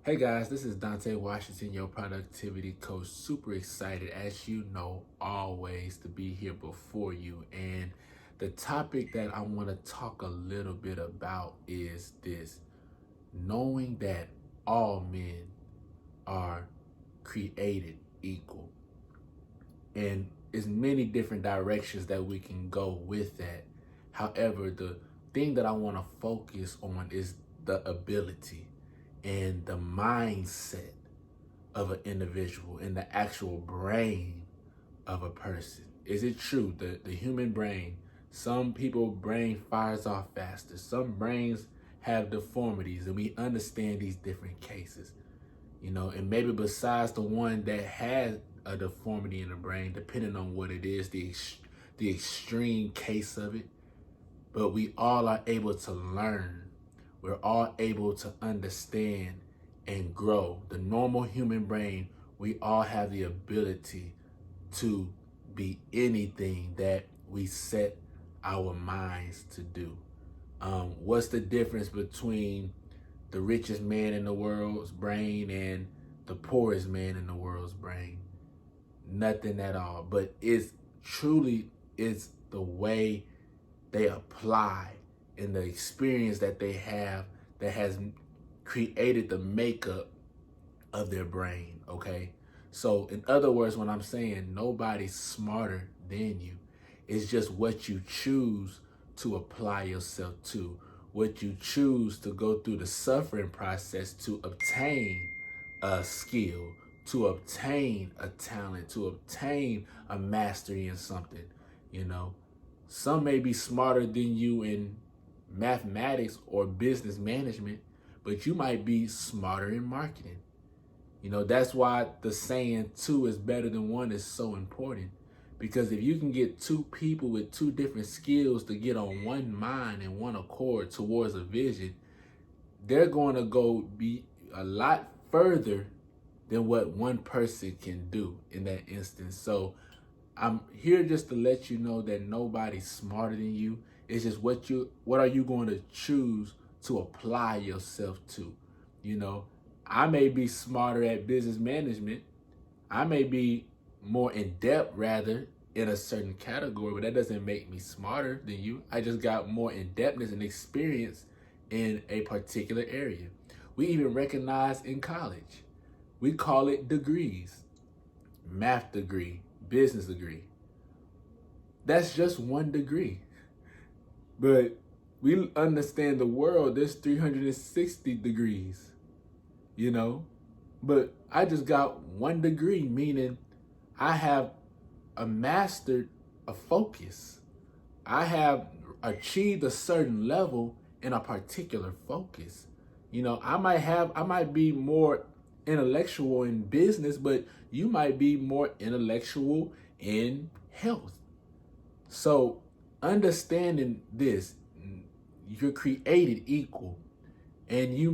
Hey guys, this is Dante Washington, your productivity coach. Super excited, as you know, always to be here before you. And the topic that I want to talk a little bit about is this: knowing that all men are created equal. And there's many different directions that we can go with that. However, the thing that I want to focus on is the ability and the mindset of an individual and the actual brain of a person. Is it true that the human brain, some people brain fires off faster, some brains have deformities, and we understand these different cases, and maybe besides the one that has a deformity in the brain, depending on what it is, the extreme case of it, but we all are able to learn. We're all able to understand and grow. The normal human brain, we all have the ability to be anything that we set our minds to do. What's the difference between the richest man in the world's brain and the poorest man in the world's brain? Nothing at all. But it's the way they apply and the experience that they have that has created the makeup of their brain, okay? So in other words, when I'm saying nobody's smarter than you, it's just what you choose to apply yourself to, what you choose to go through the suffering process to obtain a skill, to obtain a talent, to obtain a mastery in something, you know? Some may be smarter than you in mathematics or business management, but you might be smarter in marketing. That's why the saying two is better than one is so important. Because if you can get two people with two different skills to get on one mind and one accord towards a vision, they're going to go be a lot further than what one person can do in that instance. So I'm here just to let you know that nobody's smarter than you. It's just what are you going to choose to apply yourself to? I may be smarter at business management. I may be more in depth rather in a certain category, but that doesn't make me smarter than you. I just got more in depthness and experience in a particular area. We even recognize in college, we call it degrees: math degree, business degree. That's just one degree. But we understand the world, there's 360 degrees, But I just got one degree, meaning I have mastered a focus. I have achieved a certain level in a particular focus. I might be more intellectual in business, but you might be more intellectual in health. So understanding this, you're created equal, and you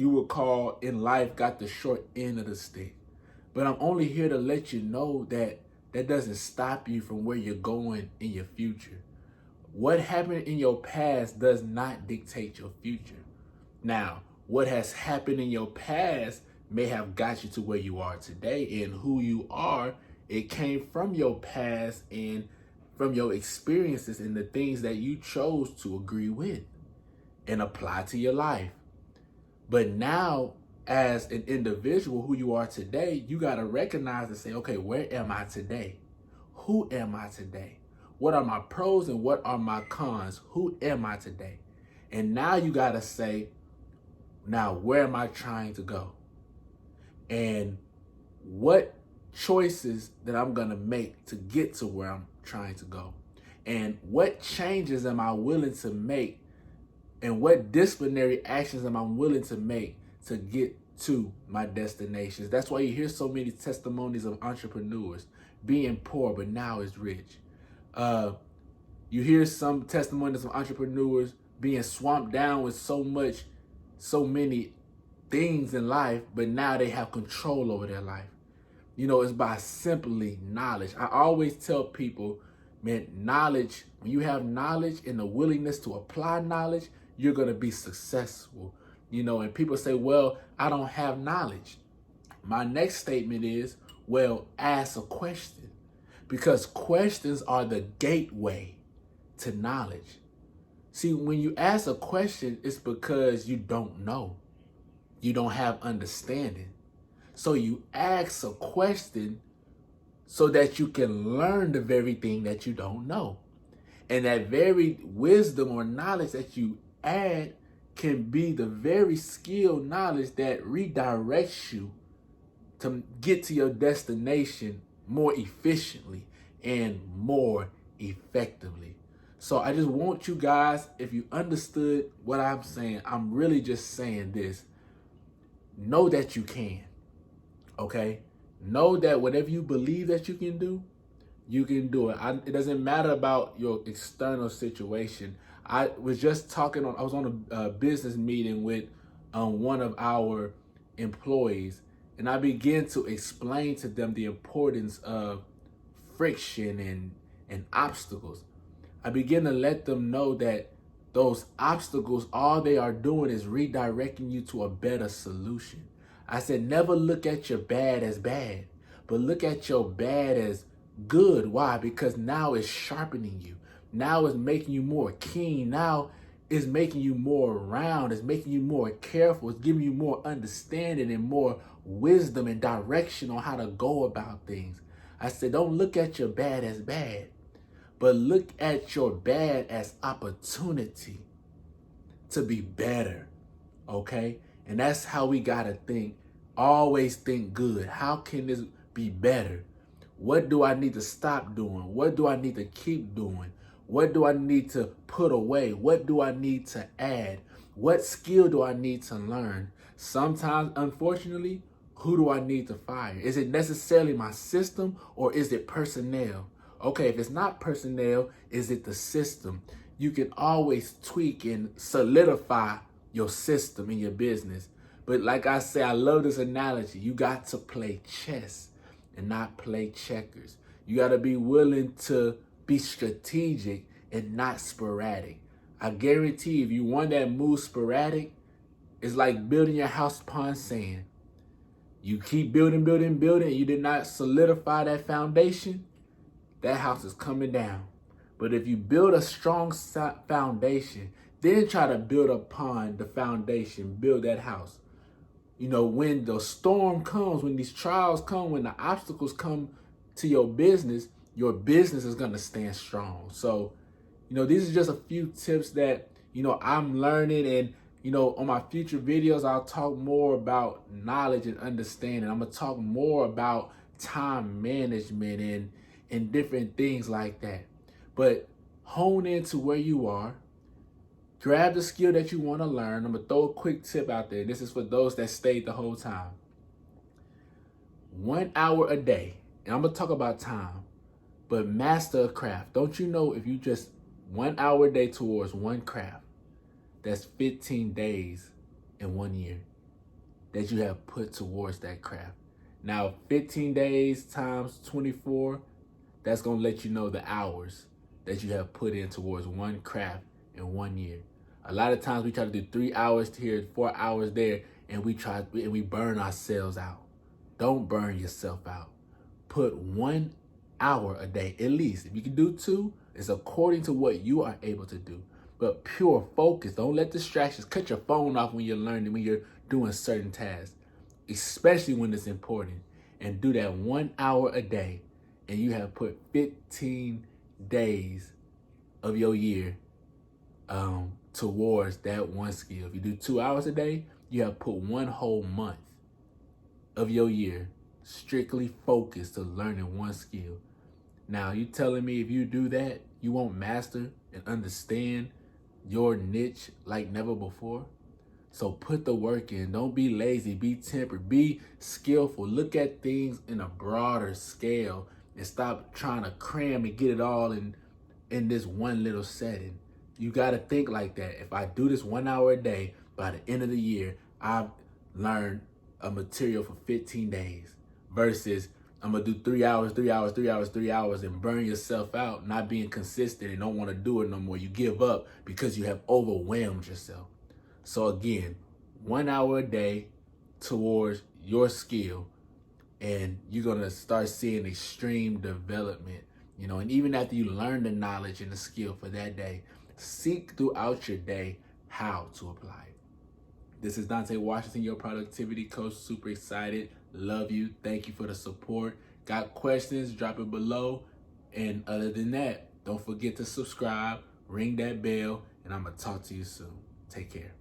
would call in life, got the short end of the stick. But I'm only here to let you know that that doesn't stop you from where you're going in your future. What happened in your past does not dictate your future. Now, what has happened in your past may have got you to where you are today, and who you are, it came from your past and from your experiences and the things that you chose to agree with and apply to your life. But now, as an individual who you are today, you got to recognize and say, okay, where am I today? Who am I today? What are my pros and what are my cons? Who am I today? And now you got to say, now where am I trying to go? And what choices that I'm going to make to get to where I'm trying to go? And what changes am I willing to make? And what disciplinary actions am I willing to make to get to my destinations? That's why you hear so many testimonies of entrepreneurs being poor, but now is rich. You hear some testimonies of entrepreneurs being swamped down with so many things in life, but now they have control over their life. It's by simply knowledge. I always tell people, man, knowledge, when you have knowledge and the willingness to apply knowledge, you're going to be successful. And people say, well, I don't have knowledge. My next statement is, well, ask a question, because questions are the gateway to knowledge. See, when you ask a question, it's because you don't know. You don't have understanding. So you ask a question so that you can learn the very thing that you don't know. And that very wisdom or knowledge that you add can be the very skill knowledge that redirects you to get to your destination more efficiently and more effectively. So I just want you guys, if you understood what I'm saying, I'm really just saying this. Know that you can, okay? Know that whatever you believe that you can do it. It doesn't matter about your external situation. I was on a business meeting with one of our employees, and I began to explain to them the importance of friction and obstacles. I begin to let them know that those obstacles, all they are doing is redirecting you to a better solution. I said, never look at your bad as bad, but look at your bad as good. Why? Because now it's sharpening you. Now it's making you more keen. Now it's making you more round. It's making you more careful. It's giving you more understanding and more wisdom and direction on how to go about things. I said, don't look at your bad as bad, but look at your bad as opportunity to be better, okay? And that's how we gotta think. Always think good. How can this be better? What do I need to stop doing? What do I need to keep doing? What do I need to put away? What do I need to add? What skill do I need to learn? Sometimes, unfortunately, who do I need to fire? Is it necessarily my system, or is it personnel? Okay, if it's not personnel, is it the system? You can always tweak and solidify your system in your business. But like I say, I love this analogy. You got to play chess and not play checkers. You got to be willing to be strategic and not sporadic. I guarantee if you want that move sporadic, it's like building your house upon sand. You keep building, you did not solidify that foundation, that house is coming down. But if you build a strong foundation, then try to build upon the foundation, build that house. When the storm comes, when these trials come, when the obstacles come to your business is going to stand strong. So, these are just a few tips that, I'm learning. And, on my future videos, I'll talk more about knowledge and understanding. I'm going to talk more about time management and different things like that. But hone into where you are. Grab the skill that you want to learn. I'm going to throw a quick tip out there. This is for those that stayed the whole time. 1 hour a day. And I'm going to talk about time. But master a craft. Don't you know, if you just 1 hour a day towards one craft, that's 15 days in 1 year that you have put towards that craft. Now, 15 days times 24, that's going to let you know the hours that you have put in towards one craft in 1 year. A lot of times we try to do 3 hours here, 4 hours there, and we burn ourselves out. Don't burn yourself out. Put 1 hour a day, at least. If you can do 2, it's according to what you are able to do. But pure focus. Don't let distractions. Cut your phone off when you're learning, when you're doing certain tasks, especially when it's important. And do that 1 hour a day, and you have put 15 days of your year towards that one skill. If you do 2 hours a day, you have put 1 whole month of your year strictly focused to learning one skill. Now, you telling me if you do that, you won't master and understand your niche like never before? So put the work in. Don't be lazy. Be tempered. Be skillful. Look at things in a broader scale and stop trying to cram and get it all in this one little setting. You got to think like that. If I do this 1 hour a day, by the end of the year, I've learned a material for 15 days versus I'm going to do 3 hours, 3 hours, 3 hours, 3 hours and burn yourself out, not being consistent and don't want to do it no more. You give up because you have overwhelmed yourself. So again, 1 hour a day towards your skill, and you're going to start seeing extreme development. And even after you learn the knowledge and the skill for that day, seek throughout your day how to apply it. This is Dante Washington, your productivity coach. Super excited. Love you. Thank you for the support. Got questions? Drop it below. And other than that, don't forget to subscribe, ring that bell, and I'm going to talk to you soon. Take care.